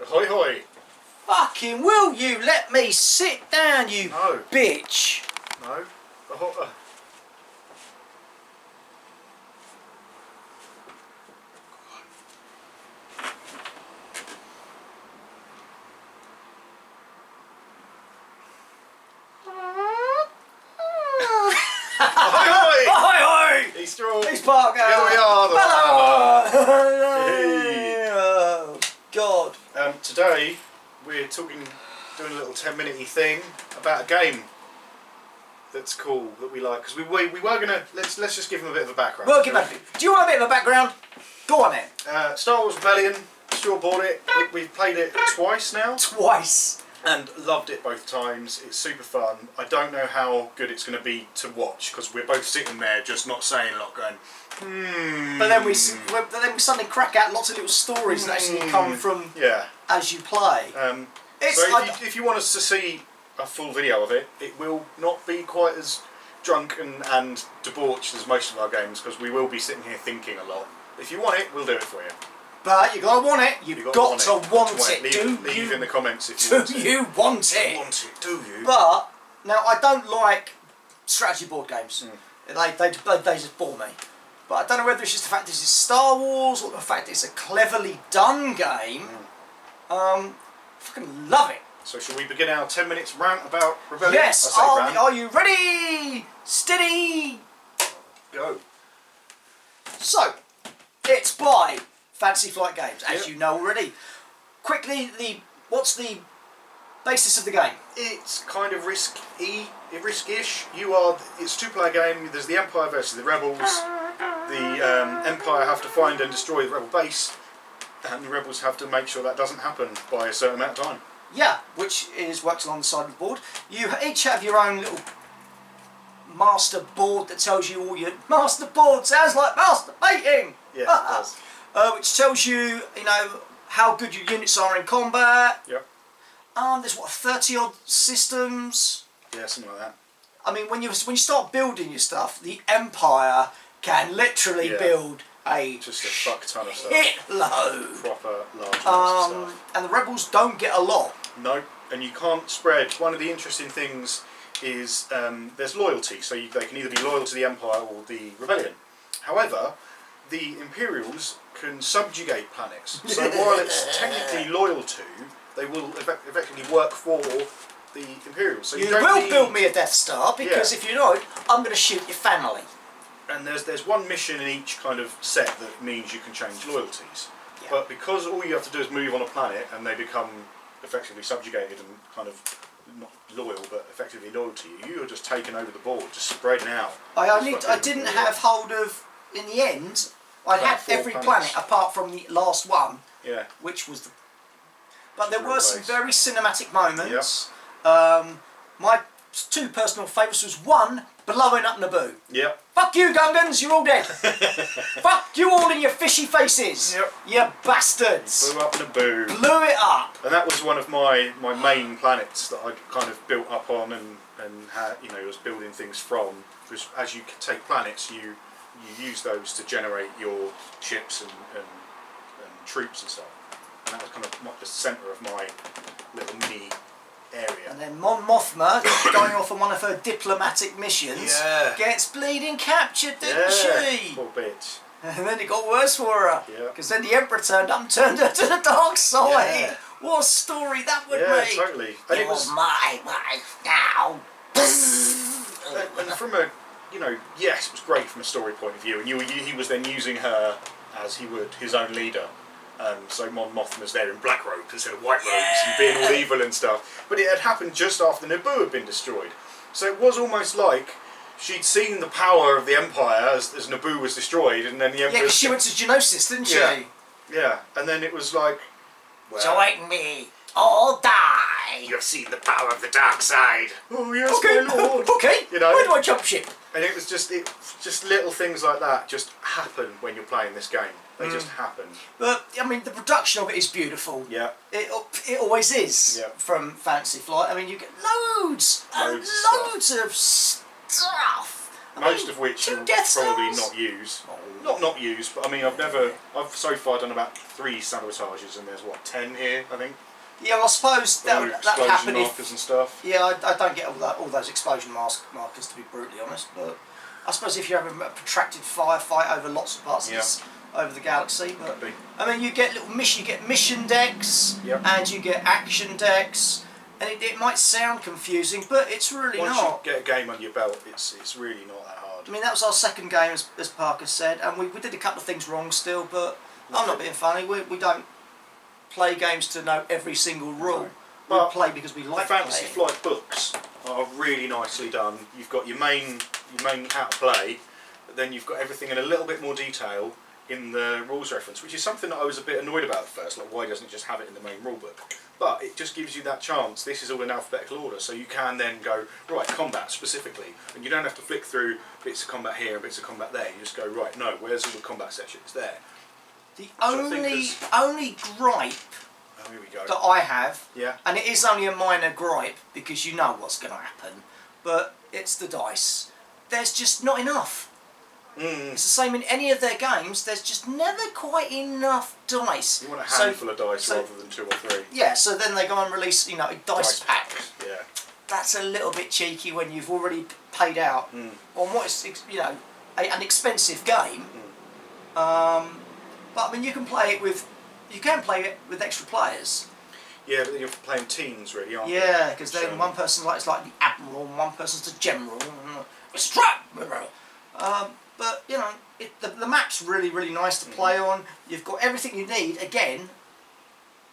Ahoy hoy! Fucking will you let me sit down, you No. bitch? No. Ahoy hoy! Hi, hi! Easter all. East Park. Here we are, the Hello! Hey. Oh, God. Today we're doing a little 10-minute thing about a game that's cool, that we like, because we were gonna, let's just give them a bit of a background. Well, give me. Do you want a bit of a background? Go on then. Star Wars Rebellion, Stuart bought it, we've played it twice now, Twice. and loved it both times. It's super fun. I don't know how good it's going to be to watch, because we're both sitting there just not saying a lot, going, But then we suddenly crack out lots of little stories that actually come from yeah. as you play. So if you want us to see a full video of it, it will not be quite as drunk and debauched as most of our games, because we will be sitting here thinking a lot. If you want it, we'll do it for you. But you gotta want it. You've got to want it. Leave in the comments if you want it. Do you want it? Want it, do you? But now I don't like strategy board games. They just bore me. But I don't know whether it's just the fact this is Star Wars or the fact it's a cleverly done game. Fucking love it. So shall we begin our 10 minutes rant about Rebellion? Yes. Are you ready? Steady. Go. So it's by Fantasy Flight Games, as Yep. you know already. Quickly, what's the basis of the game? It's kind of risk-ish. It's a two-player game. There's the Empire versus the Rebels. The Empire have to find and destroy the Rebel base, and the Rebels have to make sure that doesn't happen by a certain amount of time. Yeah, which works along the side of the board. You each have your own little master board that tells you all your... Master board sounds like masturbating! Yes, it does. Which tells you, how good your units are in combat. Yep. There's what, 30 odd systems? Yeah, something like that. I mean, when you start building your stuff, the Empire can literally build just a fuck ton of stuff. Shitload. Proper large stuff. And the Rebels don't get a lot. No, and you can't spread. One of the interesting things is there's loyalty, so they can either be loyal to the Empire or the Rebellion. However, the Imperials can subjugate planets. So while it's technically loyal to, they will effectively work for the Imperials. So you will build me a Death Star, because if you don't, I'm going to shoot your family. And there's one mission in each kind of set that means you can change loyalties. Yeah. But because all you have to do is move on a planet and they become effectively subjugated and kind of not loyal but effectively loyal to you, you're just taking over the board, just spreading out. I didn't have hold of, in the end, I had every planet apart from the last one, which was the... But there were some very cinematic moments. Yep. My two personal favourites was one, blowing up Naboo. Yep. Fuck you, Gungans, you're all dead. Fuck you all in your fishy faces. Yep. You bastards. Blew up Naboo. Blew it up. And that was one of my main planets that I'd kind of built up on and had, was building things from. Because as you take planets, you use those to generate your ships and troops and stuff. And that was kind of the centre of my little mini area. And then Mon Mothma, going off on one of her diplomatic missions, gets bleeding captured, didn't she? Poor bitch. And then it got worse for her. Yeah. Because then the Emperor turned up and turned her to the dark side. Yeah. What a story that would make. Yeah, totally. And it was my wife now. and from a, yes, it was great from a story point of view. And he was then using her as he would his own leader. So Mon Mothma's there in black robes instead of white robes and being all evil and stuff. But it had happened just after Naboo had been destroyed. So it was almost like she'd seen the power of the Empire as Naboo was destroyed, and then the Emperor... Yeah, because she went to Geonosis, didn't she? Yeah, and then it was like... Well, join me, or die! You have seen the power of the dark side. Oh yes, okay, my lord. Okay, where do I jump ship? And it was just little things like that just happen when you're playing this game. They just happen. But I mean, the production of it is beautiful. Yeah. It always is. Yeah. From Fantasy Flight. I mean, you get loads and loads of stuff. Most of which you'll probably not use. Not use, but I mean, I've so far done about 3 sabotages, and there's what, 10 here, I think. Yeah, well, I suppose that would happen markers and stuff. Yeah, I don't get all those explosion markers, to be brutally honest, but I suppose if you're having a protracted firefight over lots of parts of this, over the galaxy, but I mean, you get mission decks, and you get action decks, and it might sound confusing, but it's really not. Once you get a game on your belt, it's really not that hard. I mean, that was our second game, as Parker said, and we did a couple of things wrong still, but I'm not being funny. We don't play games to know every single rule. We play because we like playing. The Fantasy Flight books are really nicely done. You've got your main how to play, but then you've got everything in a little bit more detail in the rules reference, which is something that I was a bit annoyed about at first. Like, why doesn't it just have it in the main rule book? But it just gives you that chance. This is all in alphabetical order, so you can then go, right, combat specifically, and you don't have to flick through bits of combat here and bits of combat there. You just go, right, no, where's all the combat section? It's there. The only gripe here we go. that I have, and it is only a minor gripe because you know what's going to happen, but it's the dice. There's just not enough. It's the same in any of their games. There's just never quite enough dice. You want a handful of dice rather than 2 or 3. Yeah, so then they go and release, a dice pack. Yeah. That's a little bit cheeky when you've already paid out on what is, an expensive game. But I mean, you can play it with extra players. Yeah, but then you're playing teams, really, aren't you? Yeah, because then one person's like the admiral, and one person's the general. It's a trap. But the map's really nice to play on. You've got everything you need again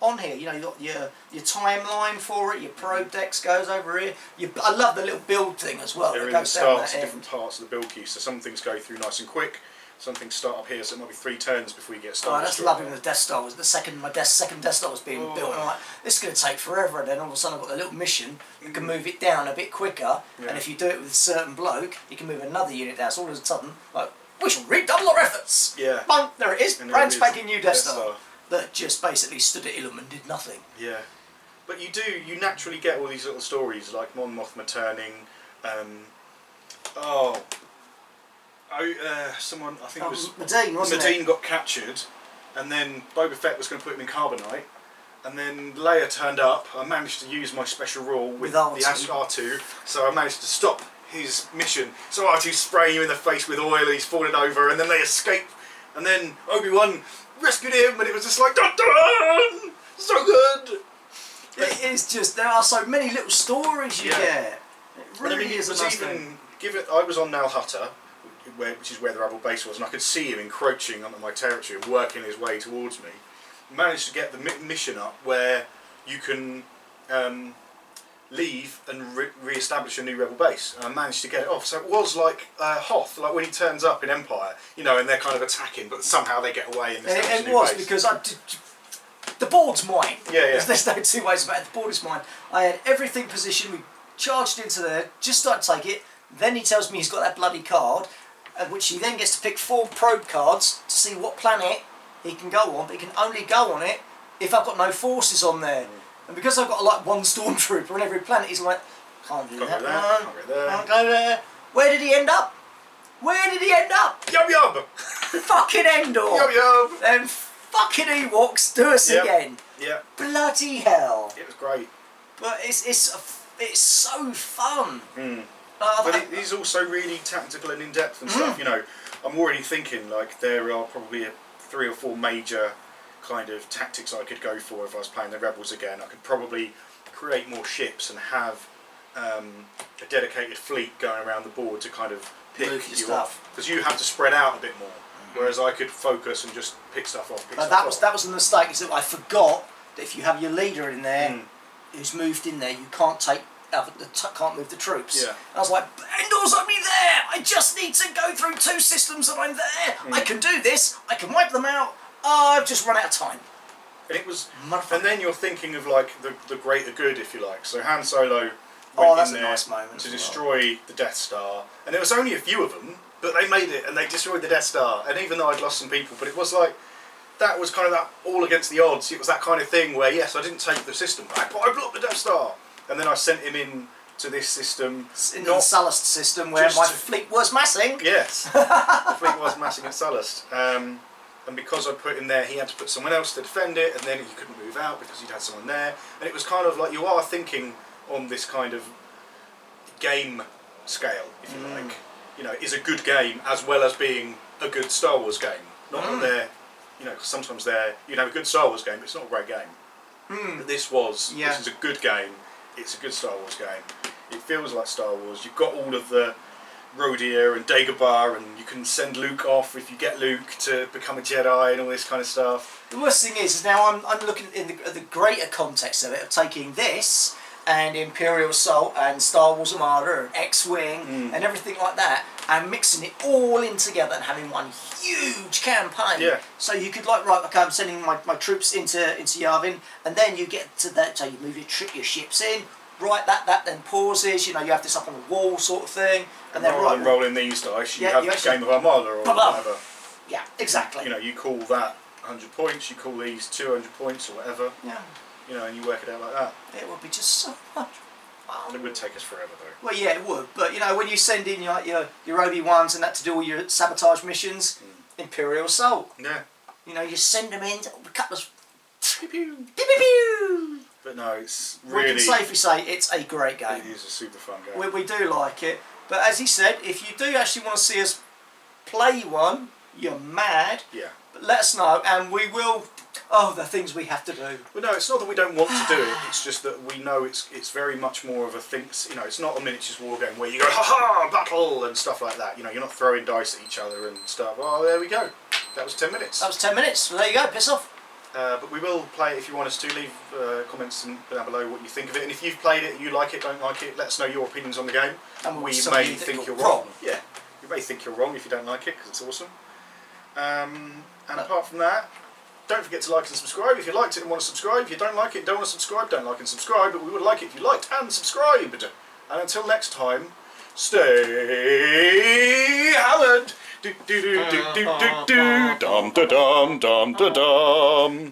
on here. You've got your timeline for it. Your probe decks goes over here. I love the little build thing as well. They're in the starts of different parts of the build queue. So some things go through nice and quick. Some things start up here, so it might be 3 turns before you get started. Oh, that's lovely. The Death Star was my second Death Star was being built, and I'm like, this is going to take forever. And then all of a sudden, I've got a little mission. You can move it down a bit quicker, and if you do it with a certain bloke, you can move another unit down. So all of a sudden, like, we shall redouble our efforts. Yeah. Bunk, there it is. Brand spanking new Death Star that just basically stood at Ilum and did nothing. Yeah, but you naturally get all these little stories like Mon Mothma turning. Someone, I think it was Medine, wasn't it? Medine got captured, and then Boba Fett was going to put him in carbonite, and then Leia turned up. I managed to use my special rule with the R2, so I managed to stop his mission. So R2's spraying him in the face with oil, he's falling over, and then they escape, and then Obi-Wan rescued him, and it was just like, dun dun! So good! It is just, there are so many little stories you get. It really is a nice thing. I was on Nal Hutta, which is where the Rebel base was, and I could see him encroaching onto my territory and working his way towards me. Managed to get the mission up where you can leave and re-establish a new Rebel base, and I managed to get it off. So it was like Hoth, like when he turns up in Empire, and they're kind of attacking, but somehow they get away and establish a new base. Because the board's mine. Yeah. There's no two ways about it. The board is mine. I had everything positioned. We charged into there, just started to take it. Then he tells me he's got that bloody card, which he then gets to pick 4 probe cards to see what planet he can go on, but he can only go on it if I've got no forces on there. And because I've got like 1 stormtrooper on every planet, he's like, can't do that one, can't go there. Where did he end up? Yub yub! Fucking Endor! Yub yub! Then fucking Ewoks do us again. Yeah. Bloody hell! It was great. But it's so fun. But it is also really tactical and in-depth and stuff. I'm already thinking like there are probably 3 or 4 major kind of tactics I could go for if I was playing the Rebels again. I could probably create more ships and have a dedicated fleet going around the board to kind of pick you off, because you have to spread out a bit more. Whereas I could focus and just pick stuff off. That was a mistake. Is that I forgot that if you have your leader in there who's moved in there, you can't can't move the troops. Yeah. I was like, Endor's only there! I just need to go through 2 systems and I'm there! I can do this! I can wipe them out! I've just run out of time. And it was, and then you're thinking of like the greater good, if you like. So Han Solo went in there to destroy the Death Star, and there was only a few of them, but they made it and they destroyed the Death Star. And even though I'd lost some people, but it was like, that was kind of that all against the odds. It was that kind of thing where, yes, I didn't take the system back, but I blocked the Death Star. And then I sent him in to this system. into the Sullust system where my fleet was massing. Yes, the fleet was massing at Sullust. And because I put him there, he had to put someone else to defend it, and then he couldn't move out because he'd had someone there. And it was kind of like, you are thinking on this kind of game scale, if you like. You know, is a good game as well as being a good Star Wars game. Not that they're, you know, 'cause sometimes you can have a good Star Wars game, but it's not a great game. But this is a good game. It's a good Star Wars game. It feels like Star Wars. You've got all of the Rodia and Dagobah, and you can send Luke off if you get Luke to become a Jedi and all this kind of stuff. The worst thing is now I'm looking at the greater context of it, of taking this and Imperial Assault and Star Wars Armada and X-Wing and everything like that, and mixing it all in together and having one huge campaign. Yeah. So you could like, right, okay, I'm sending my troops into Yavin, and then you get to that, so you move your ships in. Right, that then pauses. You know, you have this up on the wall sort of thing, and then rather than rolling these dice, you have you a game of Armada or whatever. Yeah, exactly. You know, you call that 100 points, you call these 200 points or whatever. Yeah. You know, and you work it out like that. It would be just so much fun. It would take us forever though. Well, yeah, it would. But you know, when you send in your Obi-Wans and that to do all your sabotage missions, Imperial Assault. Yeah. You know, you send them in, a couple of Pew pew. pew pew pew. But no, it's really. We can safely say it's a great game. It is a super fun game. We do like it. But as he said, if you do actually want to see us play one, you're mad. Yeah. But let us know, and we will. Oh, the things we have to do. Well, no, it's not that we don't want to do it. It's just that we know it's very much more of a thing. You know, it's not a miniatures war game where you go ha ha battle and stuff like that. You know, you're not throwing dice at each other and stuff. Oh, there we go. That was 10 minutes. That was 10 minutes. So there you go. Piss off. But we will play it if you want us to. Leave comments down below what you think of it, and if you've played it, you like it, don't like it, let us know your opinions on the game. And we may think you're wrong. Yeah, you may think you're wrong if you don't like it, because it's awesome. And apart from that, don't forget to like and subscribe. If you liked it and want to subscribe, if you don't like it and don't want to subscribe, don't like and subscribe, but we would like it if you liked and subscribed. And until next time, stay Howard! Do do do do do do do dum da dum dum da dum.